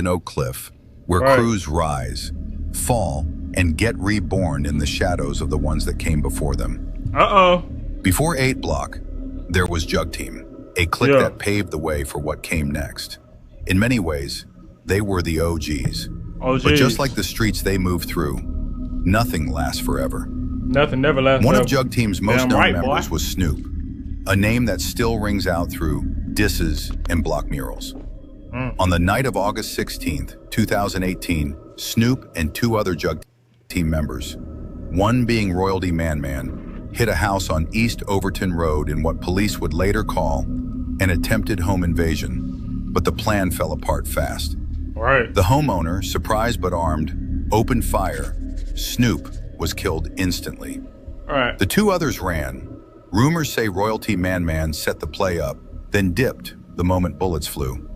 an oak cliff where Right. crews rise, fall, and get reborn in the shadows of the ones that came before them. Uh-oh. Before 8 Block, there was Jug Team, a clique Yeah. that paved the way for what came next. In many ways, they were the OGs. Oh, But just jeez. like the streets they moved through, nothing lasts forever. Nothing never lasts One of forever. Jug Team's most Damn known right, members boy. was Snoop, a name that still rings out through disses and block murals. On the night of August 16th, 2018, Snoop and 2 other Jug Team members, one being Royalty Man Man, hit a house on East Overton Road in what police would later call an attempted home invasion, but the plan fell apart fast. Right. The homeowner, surprised but armed, opened fire. Snoop was killed instantly. All right. The 2 others ran. Rumors say Royalty Man Man set the play up, then dipped the moment bullets flew.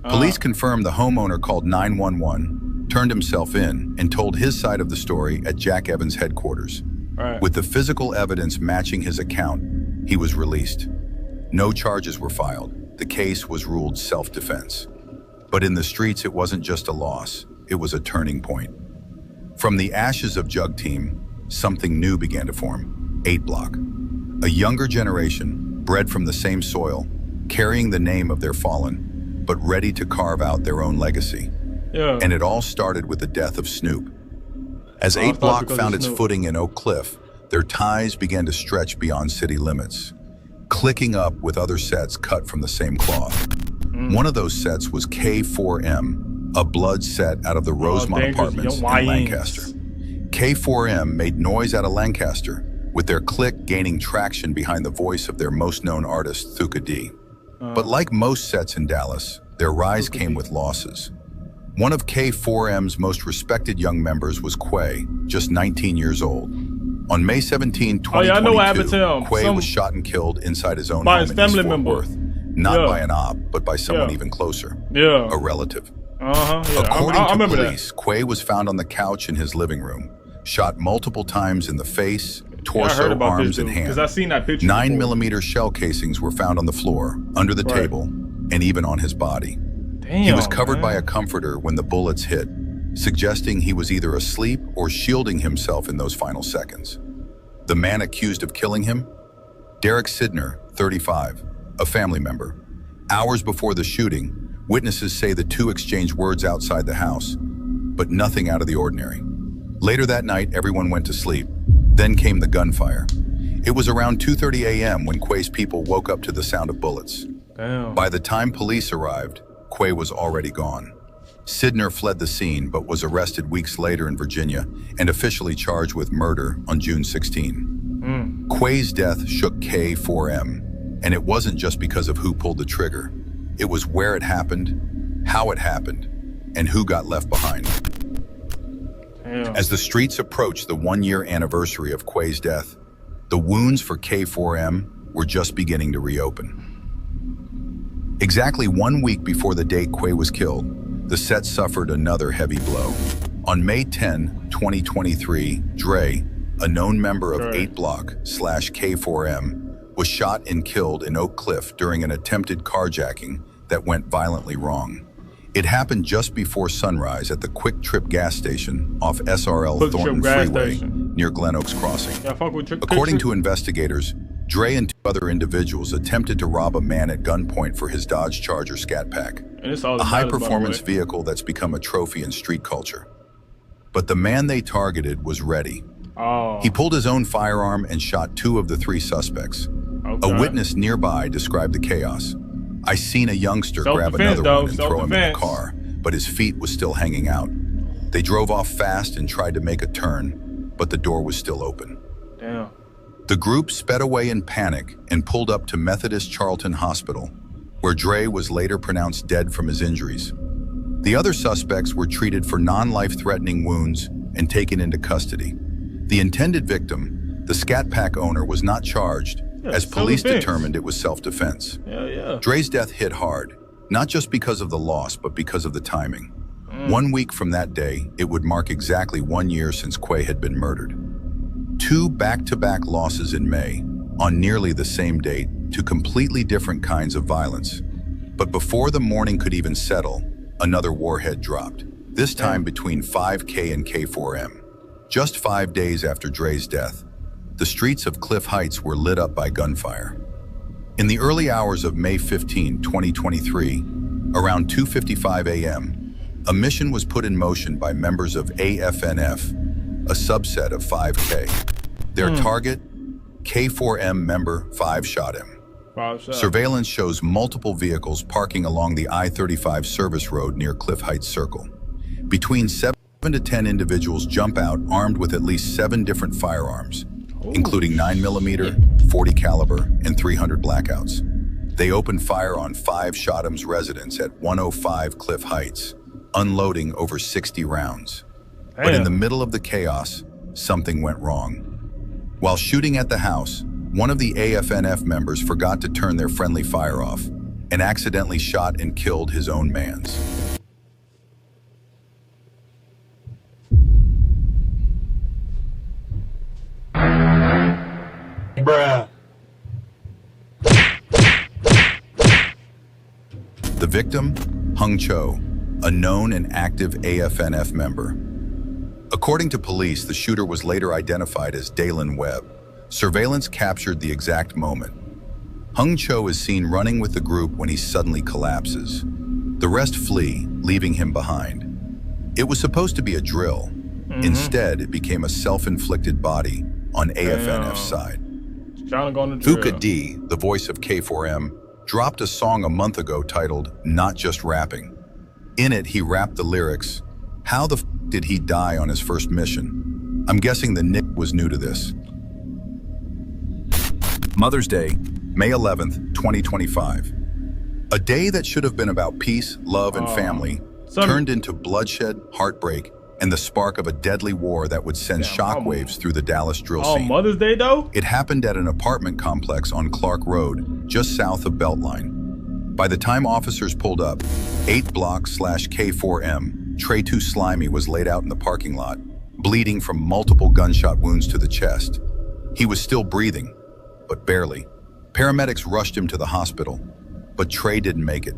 Police confirmed the homeowner called 911, turned himself in, and told his side of the story at Jack Evans' headquarters. Right. With the physical evidence matching his account, he was released. No charges were filed. The case was ruled self-defense. But in the streets, it wasn't just a loss, it was a turning point. From the ashes of Jug Team, something new began to form, 8 Block. A younger generation, bred from the same soil, carrying the name of their fallen, but ready to carve out their own legacy. Yeah. And it all started with the death of Snoop. As All 8 started Block because found of its Snoop. footing in Oak Cliff, their ties began to stretch beyond city limits, clicking up with other sets cut from the same cloth. One of those sets was K4M, a blood set out of the Rosemont dangerous Apartments in young YNs. Lancaster. K4M made noise out of Lancaster, with their clique gaining traction behind the voice of their most known artist, Thuka D. But like most sets in Dallas, their rise came with losses. One of K4M's most respected young members was Quay, just 19 years old. On May 17, Oh, yeah, I know what happened 2022, to him. Quay was shot and killed inside his own By home his in family East Fort member. Worth. Not Yeah. by an op, but by someone Yeah. even closer, Yeah. a relative. Uh-huh. Yeah. According I to remember police, Quay was found on the couch in his living room, shot multiple times in the face, that. Yeah, I torso, heard about arms, this and hands. because I seen that picture. 9mm shell casings were found on the floor, under the Right. table, and even on his body. Damn, He was covered man. by a comforter when the bullets hit, suggesting he was either asleep or shielding himself in those final seconds. The man accused of killing him? Derek Sidner, 35, a family member. Hours before the shooting, witnesses say the 2 exchanged words outside the house, but nothing out of the ordinary. Later that night, everyone went to sleep. Then came the gunfire. It was around 2:30 a.m. when Quay's people woke up to the sound of bullets. Damn. By the time police arrived, Quay was already gone. Sidner fled the scene but was arrested weeks later in Virginia and officially charged with murder on June 16. Quay's death shook K4M, and it wasn't just because of who pulled the trigger. It was where it happened, how it happened, and who got left behind. Damn. As the streets approached the 1-year anniversary of Quay's death, the wounds for K4M were just beginning to reopen. Exactly 1 week before the day Quay was killed, the set suffered another heavy blow. On May 10, 2023, Dre, a known member of Dre. 8 Block/K4M, was shot and killed in Oak Cliff during an attempted carjacking that went violently wrong. It happened just before sunrise at the Quick Trip gas station off SRL Quick Trip Thornton gas Freeway station. near Glen Oaks Crossing. Yeah, fuck with trick. According to investigators, Dre and 2 other individuals attempted to rob a man at gunpoint for his Dodge Charger Scat Pack, And it's all a that matters, by the high-performance way. vehicle that's become a trophy in street culture. But the man they targeted was ready. Oh. He pulled his own firearm and shot 2 of the 3 suspects. Okay. A witness nearby described the chaos. "I seen a youngster grab Self-defense, another one though, and throw him in the self-defense. car, but his feet was still hanging out. They drove off fast and tried to make a turn, but the door was still open." Damn. The group sped away in panic and pulled up to Methodist Charlton Hospital, where Dre was later pronounced dead from his injuries. The other suspects were treated for non-life-threatening wounds and taken into custody. The intended victim, the Scat Pack owner, was not charged, Yeah, as police self-defense. determined it was self-defense. Yeah. Dre's death hit hard, not just because of the loss, but because of the timing. 1 week from that day, it would mark exactly 1 year since Quay had been murdered. 2 back-to-back losses in May, on nearly the same date, to completely different kinds of violence. But before the mourning could even settle, another warhead dropped, this time between 5K and K4M. Just 5 days after Dre's death, the streets of Cliff Heights were lit up by gunfire. In the early hours of May 15, 2023, around 2:55 a.m., a mission was put in motion by members of AFNF, a subset of 5K. Their target, K4M member 5 shot him. Surveillance shows multiple vehicles parking along the I-35 service road near Cliff Heights Circle. Between 7 to 10 individuals jump out armed with at least 7 different firearms, including 9mm, 40 caliber, and 300 blackouts. They opened fire on 5 Shotham's residents at 105 Cliff Heights, unloading over 60 rounds. But in the middle of the chaos, something went wrong. While shooting at the house, one of the AFNF members forgot to turn their friendly fire off and accidentally shot and killed his own mans. Bruh. The victim, Cho, a known and active AFNF member. According to police, the shooter was later identified as Dalen Webb. Surveillance captured the exact moment. Cho is seen running with the group when he suddenly collapses. The rest flee, leaving him behind. It was supposed to be a drill. Instead, it became a self-inflicted body on AFNF's side. Fuka D, the voice of K4M, dropped a song a month ago titled Not Just Rapping. In it, he rapped the lyrics, "How the f did he die on his first mission?" I'm guessing the Nick was new to this. Mother's Day, May 11th, 2025. A day that should have been about peace, love, and family turned into bloodshed, heartbreak, and the spark of a deadly war that would send shockwaves through the Dallas drill scene. Mother's Day, though? It happened at an apartment complex on Clark Road, just south of Beltline. By the time officers pulled up, 8 block/K4M, Trey Slimy was laid out in the parking lot, bleeding from multiple gunshot wounds to the chest. He was still breathing, but barely. Paramedics rushed him to the hospital, but Trey didn't make it.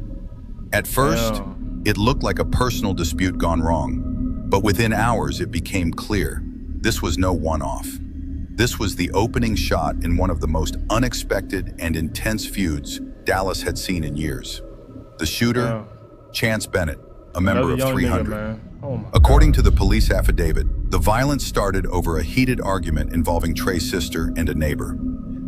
At first, it looked like a personal dispute gone wrong, but within hours it became clear this was no one-off. This was the opening shot in one of the most unexpected and intense feuds Dallas had seen in years. The shooter, Chance Bennett, a member of 300. According to the police affidavit, the violence started over a heated argument involving Trey's sister and a neighbor.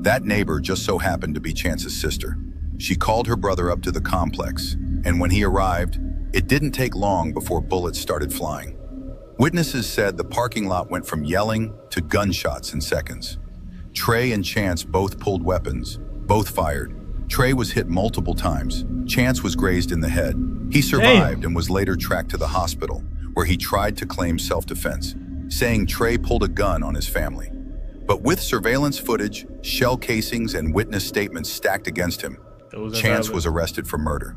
That neighbor just so happened to be Chance's sister. She called her brother up to the complex, and when he arrived, it didn't take long before bullets started flying. Witnesses said the parking lot went from yelling to gunshots in seconds. Trey and Chance both pulled weapons, both fired. Trey was hit multiple times. Chance was grazed in the head. He survived and was later tracked to the hospital, where he tried to claim self-defense, saying Trey pulled a gun on his family. But with surveillance footage, shell casings, and witness statements stacked against him, Chance was arrested for murder.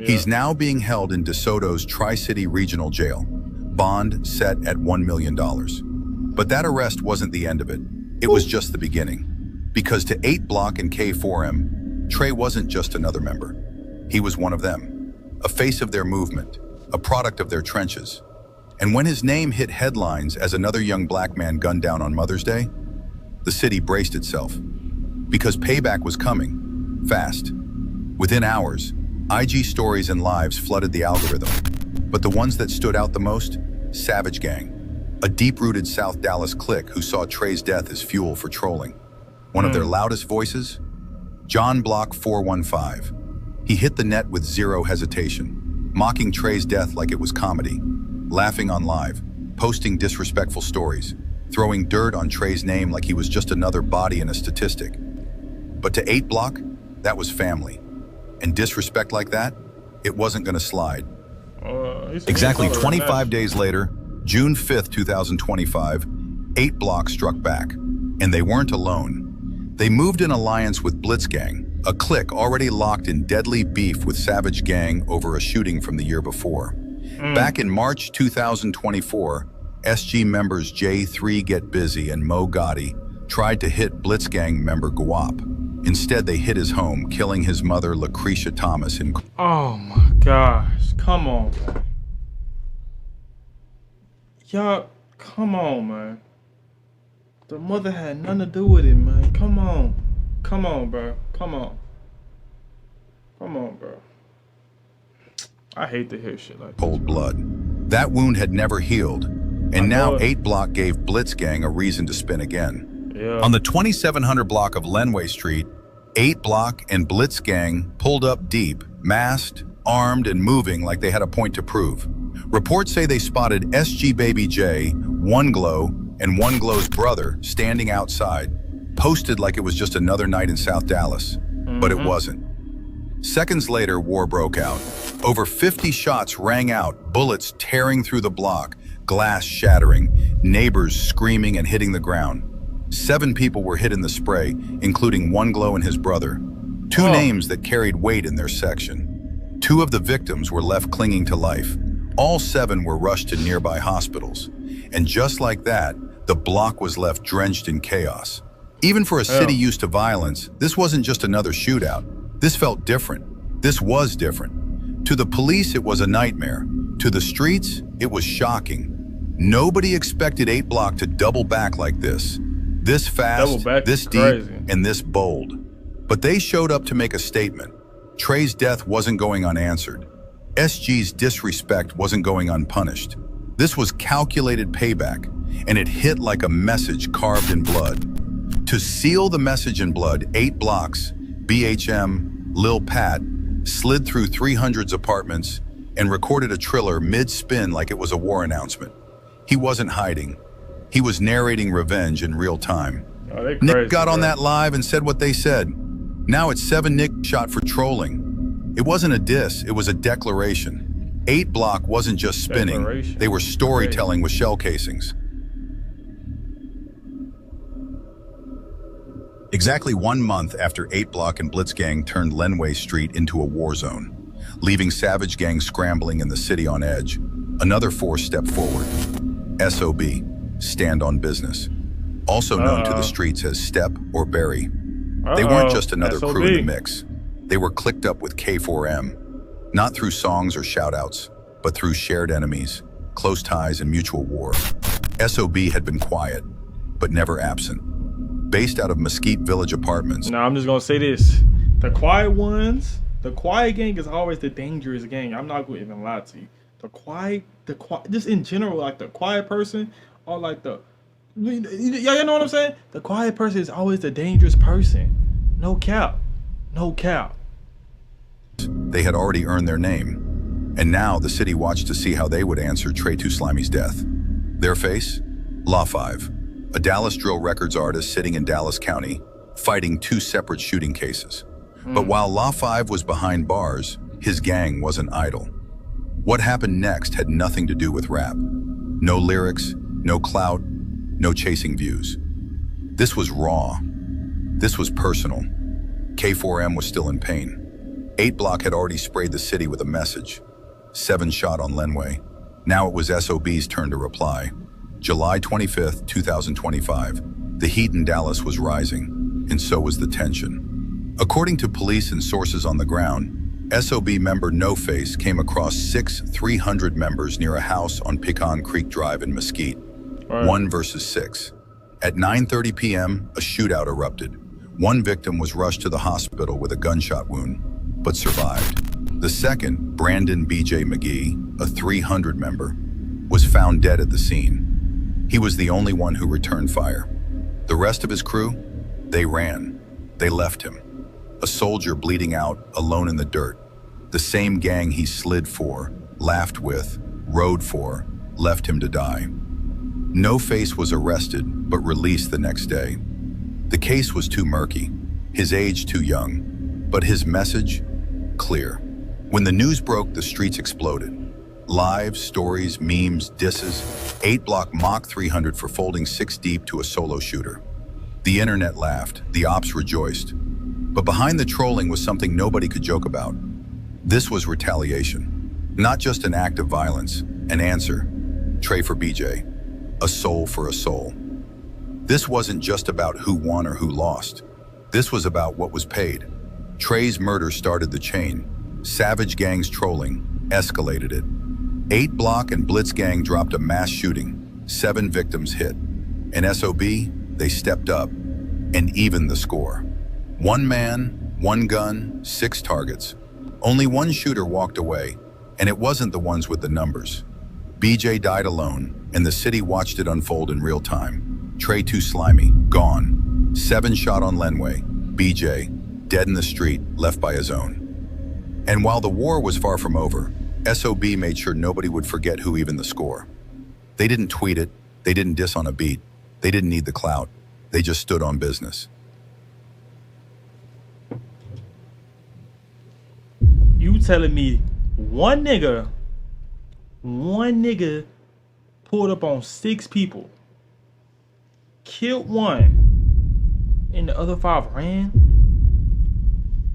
He's now being held in DeSoto's Tri-City Regional Jail, bond set at $1 million. But that arrest wasn't the end of it. It was just the beginning. Because to 8 Block and K4M, Trey wasn't just another member. He was one of them, a face of their movement, a product of their trenches. And when his name hit headlines as another young black man gunned down on Mother's Day, the city braced itself. Because payback was coming, fast. Within hours, IG stories and lives flooded the algorithm. But the ones that stood out the most? Savage Gang, a deep-rooted South Dallas clique who saw Trey's death as fuel for trolling. One of their loudest voices? John Block 415. He hit the net with zero hesitation, mocking Trey's death like it was comedy, laughing on live, posting disrespectful stories, throwing dirt on Trey's name like he was just another body in a statistic. But to 8 Block, that was family. And disrespect like that, it wasn't gonna slide. Exactly 25 days later, June 5th, 2025, 8 Block struck back. And they weren't alone. They moved in alliance with Blitz Gang, a clique already locked in deadly beef with Savage Gang over a shooting from the year before. Back in March 2024, SG members J3 Get Busy and Mo Gotti tried to hit Blitz Gang member Guap, Instead, they hit his home, killing his mother, Lucretia Thomas, in... Oh my gosh. Come on, man. Y'all, come on, man. The mother had nothing to do with it, man. Come on. Come on, bro. Come on. Come on, bro. I hate to hear shit like this. Cold blood. That wound had never healed, and now 8 Block gave Blitzgang a reason to spin again. Yeah. On the 2700 block of Lenway Street, 8 Block and Blitzgang pulled up deep, masked, armed, and moving like they had a point to prove. Reports say they spotted SG Baby J, One Glow, and One Glow's brother standing outside, posted like it was just another night in South Dallas. But it wasn't. Seconds later, war broke out. Over 50 shots rang out, bullets tearing through the block, glass shattering, neighbors screaming and hitting the ground. 7 people were hit in the spray, including One Glow and his brother. 2 names that carried weight in their section. 2 of the victims were left clinging to life. All 7 were rushed to nearby hospitals. And just like that, the block was left drenched in chaos. Even for a city used to violence, this wasn't just another shootout. This felt different. This was different. To the police, it was a nightmare. To the streets, it was shocking. Nobody expected 8 Block to double back like this. This fast, this deep, and this bold. But they showed up to make a statement. Trey's death wasn't going unanswered. SG's disrespect wasn't going unpunished. This was calculated payback, and it hit like a message carved in blood. To seal the message in blood, 8 Blocks, BHM, Lil Pat, slid through 300's apartments and recorded a trailer mid-spin like it was a war announcement. He wasn't hiding. He was narrating revenge in real time. Nick got on that live and said what they said. Now it's 7 Nick shot for trolling. It wasn't a diss, it was a declaration. 8 Block wasn't just spinning, they were storytelling with shell casings. Exactly 1 month after 8 Block and Blitzgang turned Lenway Street into a war zone, leaving savage gangs scrambling in the city on edge, another force stepped forward. SOB, Stand on Business, also known to the streets as Step or Bury. They weren't just another SOB. crew in the mix. They were clicked up with K4M, not through songs or shoutouts, but through shared enemies, close ties, and mutual war. SOB had been quiet, but never absent. Based out of Mesquite Village Apartments. Now, I'm just gonna say this. The quiet ones, the quiet gang is always the dangerous gang. I'm not gonna even lie to you. The quiet, just in general, like the quiet person, or like the, y'all know what I'm saying? The quiet person is always the dangerous person. No cap. No cap. They had already earned their name, and now the city watched to see how they would answer Trey Slimy's death. Their face? Law 5, a Dallas Drill Records artist sitting in Dallas County, fighting 2 separate shooting cases. But while Law 5 was behind bars, his gang wasn't idle. What happened next had nothing to do with rap. No lyrics, no clout, no chasing views. This was raw. This was personal. K4M was still in pain. 8 Block had already sprayed the city with a message. 7 shot on Lenway. Now it was SOB's turn to reply. July 25th, 2025. The heat in Dallas was rising, and so was the tension. According to police and sources on the ground, SOB member No Face came across 6 300 members near a house on Pecan Creek Drive in Mesquite. 1 versus 6. At 9:30 p.m., a shootout erupted. 1 victim was rushed to the hospital with a gunshot wound, but survived. The second, Brandon B.J. McGee, a 300 member, was found dead at the scene. He was the only one who returned fire. The rest of his crew, they ran. They left him. A soldier bleeding out, alone in the dirt. The same gang he slid for, laughed with, rode for, left him to die. No Face was arrested, but released the next day. The case was too murky, his age too young, but his message, clear. When the news broke, the streets exploded. Lives, stories, memes, disses. 8 Block mocked 300 for folding 6 deep to a solo shooter. The internet laughed, the ops rejoiced. But behind the trolling was something nobody could joke about. This was retaliation. Not just an act of violence, an answer. Trey for BJ. A soul for a soul. This wasn't just about who won or who lost. This was about what was paid. Trey's murder started the chain. Savage gangs trolling escalated it. 8 Block and Blitz gang dropped a mass shooting. 7 victims hit. In SOB, they stepped up and evened the score. 1 man, 1 gun, 6 targets. Only 1 shooter walked away, and it wasn't the ones with the numbers. BJ died alone, and the city watched it unfold in real time. Trey Too Slimy, gone. 7 shot on Lenway. BJ, dead in the street, left by his own. And while the war was far from over, SOB made sure nobody would forget who evened the score. They didn't tweet it, they didn't diss on a beat, they didn't need the clout, they just stood on business. You telling me one nigga pulled up on 6 people, killed 1, and the other 5 ran?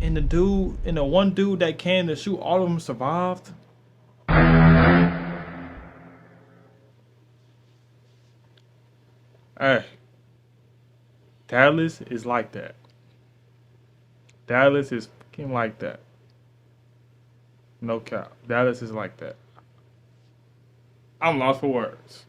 And the one dude that came to shoot all of them survived? Hey, Dallas is like that. Dallas is fucking like that. No cap. Dallas is like that. I'm lost for words.